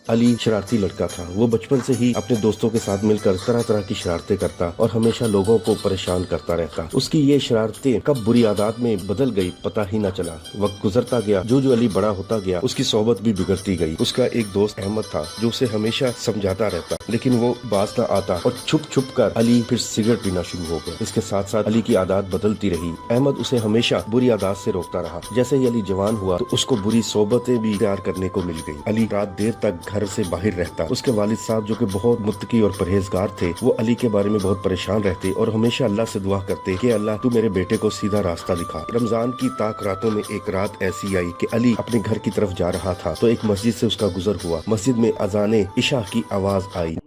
अली शरारती लड़का था। वो बचपन से ही अपने दोस्तों के साथ मिलकर तरह तरह की शरारतें करता और हमेशा लोगों को परेशान करता रहता। उसकी ये शरारतें कब बुरी आदत में बदल गई पता ही न चला। वक्त गुजरता गया, जो अली बड़ा होता गया उसकी सोबत भी बिगड़ती गई। उसका एक दोस्त अहमद था जो उसे हमेशा समझाता रहता, लेकिन वो बाज न आता और छुप छुप कर अली फिर सिगरेट पीना शुरू हो गया। इसके साथ साथ अली की आदत बदलती रही। अहमद उसे हमेशा बुरी आदत से रोकता रहा। जैसे ही अली जवान हुआ तो उसको बुरी सोबतें भी तैयार करने को मिल गई। अली रात देर तक घर से बाहर रहता। उसके वालिद साहब जो कि बहुत मुत्तकी और परहेजगार थे, वो अली के बारे में बहुत परेशान रहते और हमेशा अल्लाह से दुआ करते कि अल्लाह तू मेरे बेटे को सीधा रास्ता दिखा। रमजान की ताक रातों में एक रात ऐसी आई कि अली अपने घर की तरफ जा रहा था तो एक मस्जिद से उसका गुजर हुआ। मस्जिद में अजाने इशा की आवाज आई।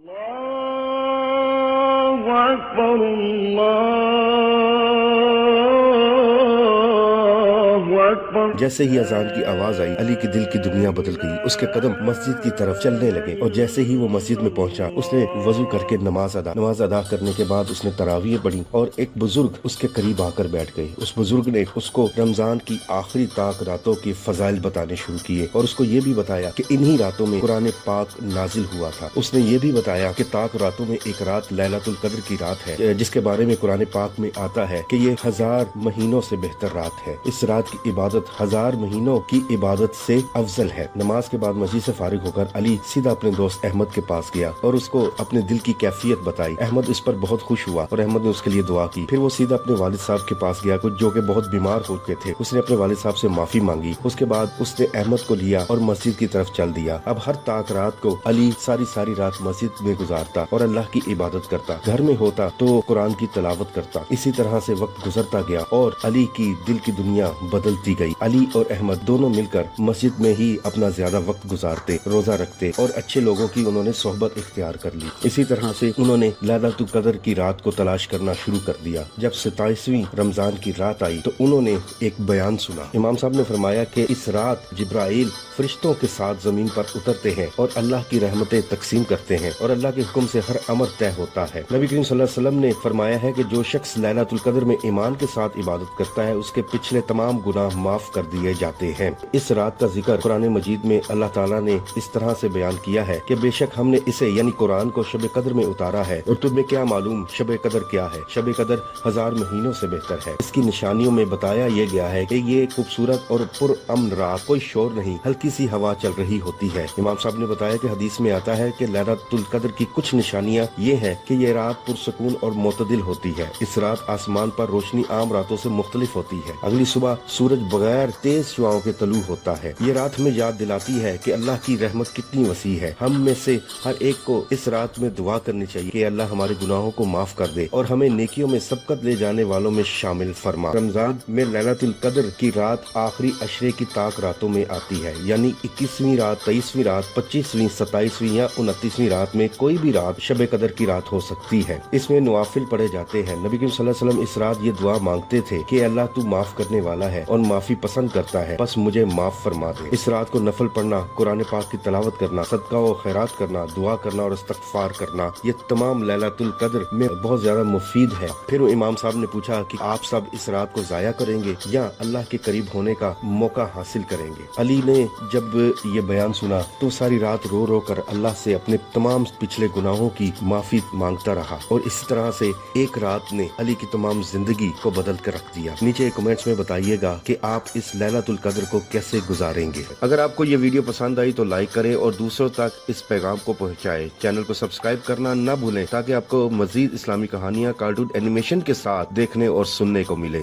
जैसे ही अजान की आवाज आई, अली की दिल की दुनिया बदल गई। उसके कदम मस्जिद की तरफ चलने लगे और जैसे ही वो मस्जिद में पहुंचा, उसने वजू करके नमाज अदा करने के बाद उसने तरावीह पढ़ी और एक बुजुर्ग उसके करीब आकर बैठ गए। उस बुजुर्ग ने उसको रमजान की आखिरी ताक रातों के फजाइल बताने शुरू किए और उसको ये भी बताया कि इन्हीं रातों में कुरान पाक नाजिल हुआ था। उसने ये भी बताया कि ताक रातों में एक रात लैलतुल कद्र की रात है, जिसके बारे में कुरान पाक में आता है कि ये 1000 महीनों से बेहतर रात है। इस रात की इबादत 1000 महीनों की इबादत से अफजल है। नमाज के बाद मस्जिद से फारिग होकर अली सीधा अपने दोस्त अहमद के पास गया और उसको अपने दिल की कैफियत बताई। अहमद इस पर बहुत खुश हुआ और अहमद ने उसके लिए दुआ की। फिर वो सीधा अपने वालिद साहब के पास गया, जो कि बहुत बीमार हो चुके थे। उसने अपने वालिद साहब से माफी मांगी। उसके बाद उसने अहमद को लिया और मस्जिद की तरफ चल दिया। अब हर ताक रात को अली सारी रात मस्जिद में गुजारता और अल्लाह की इबादत करता। घर में होता तो कुरान की तिलावत करता। इसी तरह से वक्त गुजरता गया और अली की दिल की दुनिया बदलती गई। अली और अहमद दोनों मिलकर मस्जिद में ही अपना ज्यादा वक्त गुजारते, रोजा रखते और अच्छे लोगों की उन्होंने सोहबत इख्तियार कर ली। इसी तरह से उन्होंने लैलतुल कद्र की रात को तलाश करना शुरू कर दिया। जब 27वीं रमजान की रात आई तो उन्होंने एक बयान सुना। इमाम साहब ने फरमाया कि इस रात जिब्राइल फरिश्तों के साथ जमीन पर उतरते हैं और अल्लाह की रहमतें तकसीम करते हैं और अल्लाह के हुक्म से हर अमर तय होता है। नबी करीम सल्लल्लाहु अलैहि वसल्लम ने फरमाया है कि जो शख्स लैलतुल कद्र में ईमान के साथ इबादत करता है उसके पिछले तमाम गुनाह माफ कर दिए जाते हैं। इस रात का जिक्र कुरान मजीद में अल्लाह ताला ने इस तरह से बयान किया है कि बेशक हमने इसे यानी कुरान को शब कद्र में उतारा है और तुम्हें क्या मालूम शब कद्र क्या है। शब कद्र 1000 महीनों से बेहतर है। इसकी निशानियों में बताया ये गया है कि ये खूबसूरत और पुरअमन रात, कोई शोर नहीं, हल्की सी हवा चल रही होती है। इमाम साहब ने बताया कि हदीस में आता है कि लैलतुल कद्र की कुछ निशानियां ये हैं कि ये रात पुरसकून और मोतदिल होती है। इस रात आसमान पर रोशनी आम रातों से मुख्तलिफ होती है। अगली सुबह सूरज बगैर तेज शुआओं के तलू होता है। ये रात हमें याद दिलाती है कि अल्लाह की रहमत कितनी वसी है। हम में से हर एक को इस रात में दुआ करनी चाहिए कि अल्लाह हमारे गुनाहों को माफ कर दे और हमें नेकियों में सबकत ले जाने वालों में शामिल फरमा। रमजान में लैलतुल कद्र की रात आखिरी अशरे की ताक रातों में आती है, यानी 21वीं रात, 23वीं रात, 25वीं, 27वीं या 29वीं रात में कोई भी रात शब कद्र की रात हो सकती है। इसमें नवाफिल पढ़े जाते हैं। नबी करीम सल्लल्लाहु अलैहि वसल्लम इस रात ये दुआ मांगते थे कि अल्लाह तू माफ करने वाला है और माफी पसंद करता है, बस मुझे माफ फरमा दे। इस रात को नफल पढ़ना, कुरान पाक की तिलावत करना, सदका और खैरात करना, दुआ करना और इस्तगफार करना, ये तमाम लैलतुल कद्र में बहुत ज्यादा मुफीद है। फिर इमाम साहब ने पूछा कि आप सब इस रात को जाया करेंगे या अल्लाह के करीब होने का मौका हासिल करेंगे। अली ने जब ये बयान सुना तो सारी रात रो रो कर अल्लाह से अपने तमाम पिछले गुनाहों की माफी मांगता रहा और इस तरह से एक रात ने अली की तमाम जिंदगी को बदल कर रख दिया। नीचे कमेंट्स में बताइएगा कि आप इस लैलतुल कद्र को कैसे गुजारेंगे। अगर आपको ये वीडियो पसंद आई तो लाइक करें और दूसरों तक इस पैगाम को पहुंचाएं। चैनल को सब्सक्राइब करना न भूलें ताकि आपको मजीद इस्लामी कहानियां, कार्टून, एनिमेशन के साथ देखने और सुनने को मिले।